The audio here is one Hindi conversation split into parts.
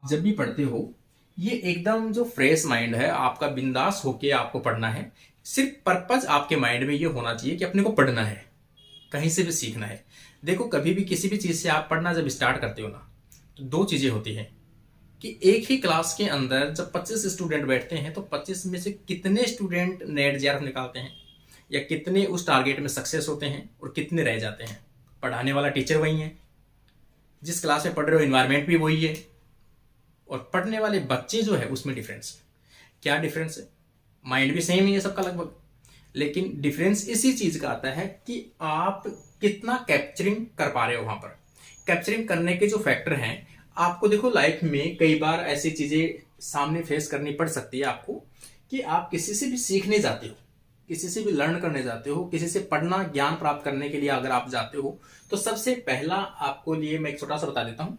जब भी पढ़ते हो, ये एकदम जो फ्रेश माइंड है आपका, बिंदास होके आपको पढ़ना है। सिर्फ पर्पज आपके माइंड में ये होना चाहिए कि अपने को पढ़ना है, कहीं से भी सीखना है। देखो, कभी भी किसी भी चीज़ से आप पढ़ना जब स्टार्ट करते हो ना, तो दो चीज़ें होती हैं कि एक ही क्लास के अंदर जब 25 स्टूडेंट बैठते हैं तो 25 में से कितने स्टूडेंट नेट जेआरएफ निकालते हैं, या कितने उस टारगेट में सक्सेस होते हैं और कितने रह जाते हैं। पढ़ाने वाला टीचर वही है, जिस क्लास में पढ़ रहे हो इन्वायरमेंट भी वही है, और पढ़ने वाले बच्चे जो है उसमें डिफरेंस है। क्या डिफरेंस है? माइंड भी सेम ही है सबका लगभग, लेकिन डिफरेंस इसी चीज का आता है कि आप कितना कैप्चरिंग कर पा रहे हो। वहां पर कैप्चरिंग करने के जो फैक्टर हैं, आपको देखो लाइफ में कई बार ऐसी चीजें सामने फेस करनी पड़ सकती है आपको, कि आप किसी से भी सीखने जाते हो, किसी से भी लर्न करने जाते हो, किसी से पढ़ना ज्ञान प्राप्त करने के लिए अगर आप जाते हो, तो सबसे पहला आपको लिए मैं एक छोटा सा बता देता हूं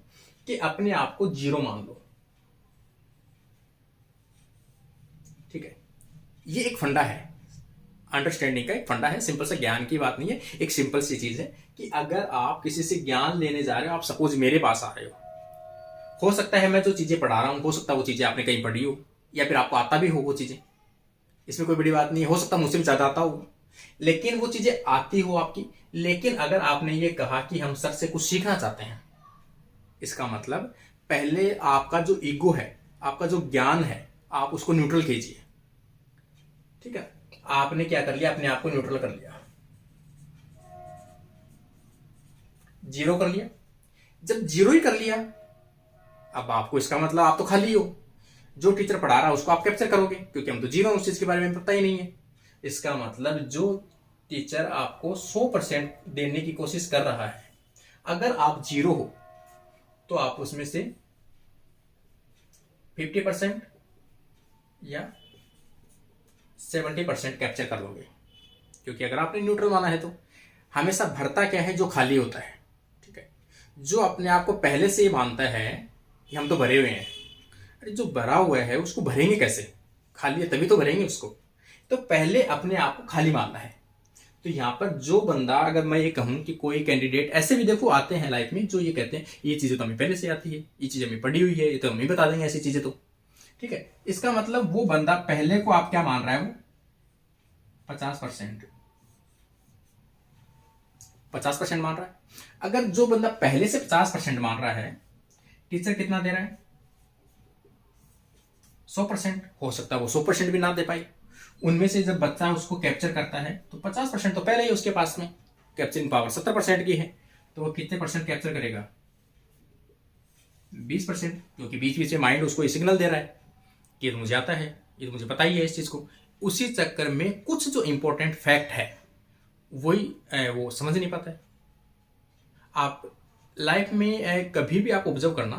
कि अपने आप को जीरो मान लो। ठीक है, ये एक फंडा है, अंडरस्टैंडिंग का एक फंडा है, सिंपल सा ज्ञान की बात नहीं है, एक सिंपल सी चीज है कि अगर आप किसी से ज्ञान लेने जा रहे हो, आप सपोज मेरे पास आ रहे हो सकता है मैं जो चीजें पढ़ा रहा हूं, हो सकता है वो चीजें आपने कहीं पढ़ी हो, या फिर आपको आता भी हो वो चीजें, इसमें कोई बड़ी बात नहीं है। हो सकता है मुझसे भी ज्यादा आता हो, लेकिन वो चीजें आती हो आपकी। लेकिन अगर आपने ये कहा कि हम सर से कुछ सीखना चाहते हैं, इसका मतलब पहले आपका जो ईगो है, आपका जो ज्ञान है, आप उसको न्यूट्रल कीजिए। ठीक है, आपने क्या कर लिया, अपने आप को न्यूट्रल कर लिया, जीरो कर लिया। जब जीरो ही कर लिया, अब आपको इसका मतलब आप तो खाली हो। जो टीचर पढ़ा रहा है उसको आप कैप्चर करोगे, क्योंकि हम तो जीरो उस चीज के बारे में पता ही नहीं है। इसका मतलब जो टीचर आपको 100% देने की कोशिश कर रहा है, अगर आप जीरो हो तो आप उसमें से 50% या 70% कैप्चर कर लोगे, क्योंकि अगर आपने न्यूट्रल माना है तो हमेशा भरता क्या है, जो खाली होता है। ठीक है, जो अपने आप को पहले से ही मानता है कि हम तो भरे हुए हैं, अरे जो भरा हुआ है उसको भरेंगे कैसे, खाली है तभी तो भरेंगे उसको। तो पहले अपने आप को खाली मानना है। तो यहाँ पर जो बंदा, अगर मैं ये कहूँ कि कोई कैंडिडेट, ऐसे भी देखो आते हैं लाइफ में जो ये कहते हैं ये चीजें तो हमें पहले से आती है, ये चीजें हमें पढ़ी हुई है, ये तो हमें बता देंगे ऐसी चीजें तो। ठीक है, इसका मतलब वो बंदा पहले को आप क्या मान रहा है, वो 50% 50% मान रहा है। अगर जो बंदा पहले से 50% मान रहा है, टीचर कितना दे रहा है, 100%। हो सकता है वो 100% भी ना दे पाए। उनमें से जब बच्चा उसको कैप्चर करता है तो 50% तो पहले ही उसके पास में, कैप्चरिंग पावर 70% की है, तो वो कितने परसेंट कैप्चर करेगा, 20%, क्योंकि बीच बीच में माइंड उसको ये सिग्नल दे रहा है कि ये तो मुझे आता है, ये तो मुझे पता ही है इस चीज को। उसी चक्कर में कुछ जो इंपॉर्टेंट फैक्ट है वही वो समझ नहीं पाता है। आप लाइफ में कभी भी आप ऑब्जर्व करना,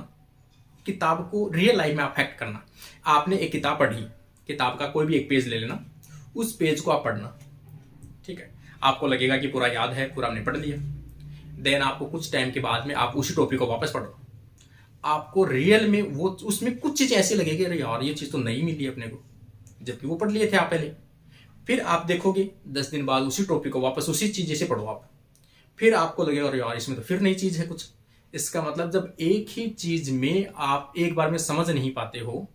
किताब को रियल लाइफ में आप फैक्ट करना। आपने एक किताब पढ़ी, किताब का कोई भी एक पेज ले लेना, उस पेज को आप पढ़ना। ठीक है, आपको लगेगा कि पूरा याद है, पूरा हमने पढ़ लिया। देन आपको कुछ टाइम के बाद में आप उसी टॉपिक को वापस पढ़ो, आपको रियल में वो उसमें कुछ चीजें ऐसी लगेगी, अरे यार ये चीज तो नहीं मिली अपने को, जबकि वो पढ़ लिए थे आप पहले। फिर आप देखोगे 10 दिन बाद उसी टॉपिक को वापस उसी चीज से पढ़ो आप, फिर आपको लगेगा अरे यार इसमें तो फिर नई चीज है कुछ। इसका मतलब जब एक ही चीज में आप एक बार में समझ नहीं पाते हो,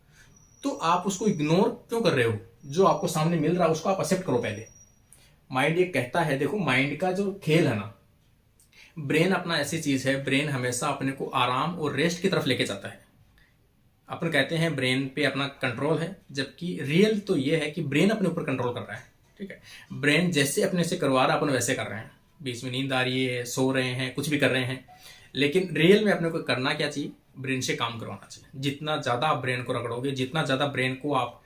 तो आप उसको इग्नोर क्यों कर रहे हो। जो आपको सामने मिल रहा है उसको आप एक्सेप्ट करो पहले। माइंड ये कहता है, देखो माइंड का जो खेल है ना, ब्रेन अपना ऐसी चीज है, ब्रेन हमेशा अपने को आराम और रेस्ट की तरफ लेके जाता है। अपन कहते हैं ब्रेन पे अपना कंट्रोल है, जबकि रियल तो ये है कि ब्रेन अपने ऊपर कंट्रोल कर रहा है। ठीक है, ब्रेन जैसे अपने से करवा रहा है अपन वैसे कर रहे हैं, बीच में नींद आ रही है, सो रहे हैं, कुछ भी कर रहे हैं, लेकिन रियल में अपने को करना क्या चाहिए, ब्रेन से काम करवाना चाहिए। जितना ज़्यादा आप ब्रेन को रगड़ोगे, जितना ज़्यादा ब्रेन को आप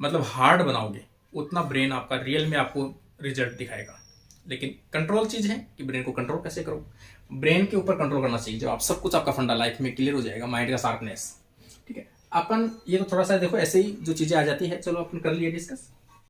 मतलब हार्ड बनाओगे, उतना ब्रेन आपका रियल में आपको रिजल्ट दिखाएगा। लेकिन कंट्रोल चीज़ है कि ब्रेन को कंट्रोल कैसे करो, ब्रेन के ऊपर कंट्रोल करना चाहिए, जो आप सब कुछ आपका फंडा लाइफ में क्लियर हो जाएगा, माइंड का शार्पनेस। ठीक है, अपन ये तो थोड़ा सा देखो ऐसे ही जो चीज़ें आ जाती है, चलो अपन कर लिए डिस्कस।